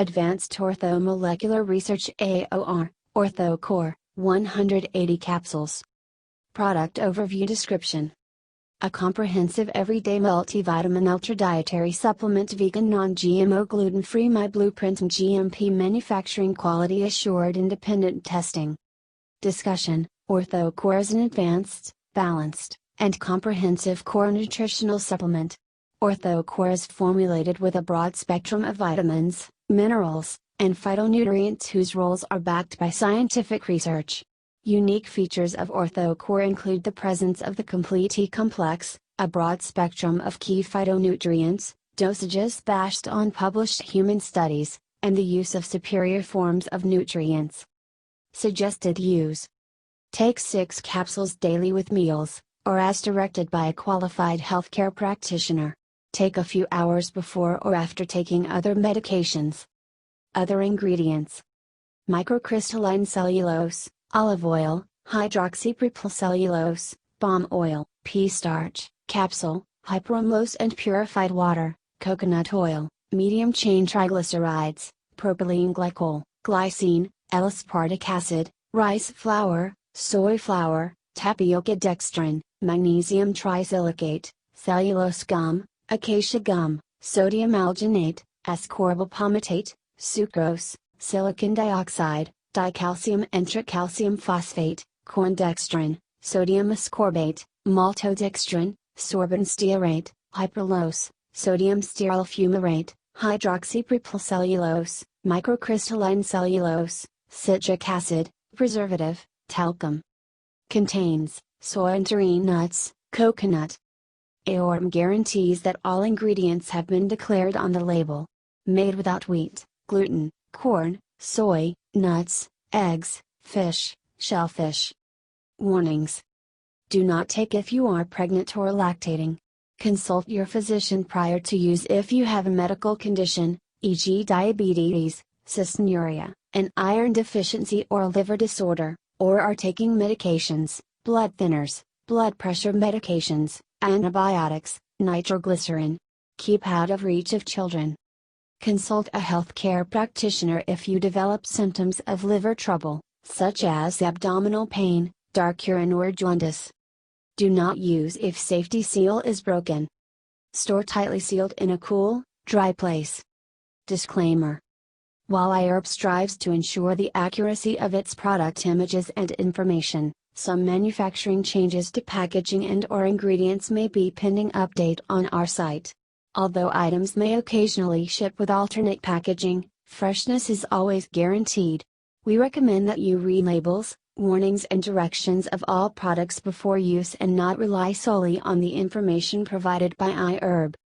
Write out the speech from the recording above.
Advanced Orthomolecular Research AOR, Ortho Core, 180 capsules. Product Overview Description: a comprehensive everyday multivitamin ultra dietary supplement, vegan, non-GMO, gluten-free, MyBlueprint, GMP Manufacturing, quality assured, independent testing. Discussion: Ortho Core is an advanced, balanced, and comprehensive core nutritional supplement. Ortho Core is formulated with a broad spectrum of vitamins, minerals, and phytonutrients whose roles are backed by scientific research. Unique features of Ortho Core include the presence of the complete E-complex, a broad spectrum of key phytonutrients, dosages based on published human studies, and the use of superior forms of nutrients. Suggested use: take 6 capsules daily with meals, or as directed by a qualified healthcare practitioner. Take a few hours before or after taking other medications. Other ingredients: microcrystalline cellulose, olive oil, hydroxypropylcellulose, palm oil, pea starch, capsule, hyperamylose and purified water, coconut oil, medium chain triglycerides, propylene glycol, glycine, L-aspartic acid, rice flour, soy flour, tapioca dextrin, magnesium trisilicate, cellulose gum, acacia gum, sodium alginate, ascorbyl palmitate, sucrose, silicon dioxide, dicalcium and tricalcium phosphate, corn dextrin, sodium ascorbate, maltodextrin, sorbitol stearate, hyperlose, sodium stearyl fumarate, hydroxypropylcellulose, microcrystalline cellulose, citric acid, preservative, talcum. Contains soy and terine nuts, coconut. AOR guarantees that all ingredients have been declared on the label. Made without wheat, gluten, corn, soy, nuts, eggs, fish, shellfish. Warnings: do not take if you are pregnant or lactating. Consult your physician prior to use if you have a medical condition, e.g. diabetes, cystinuria, an iron deficiency or liver disorder, or are taking medications, blood thinners, blood pressure medications, antibiotics, nitroglycerin. Keep out of reach of children. Consult a healthcare practitioner if you develop symptoms of liver trouble, such as abdominal pain, dark urine or jaundice. Do not use if safety seal is broken. Store tightly sealed in a cool, dry place. Disclaimer: while iHerb strives to ensure the accuracy of its product images and information, some manufacturing changes to packaging and/or ingredients may be pending update on our site. Although items may occasionally ship with alternate packaging, freshness is always guaranteed. We recommend that you read labels, warnings and directions of all products before use and not rely solely on the information provided by iHerb.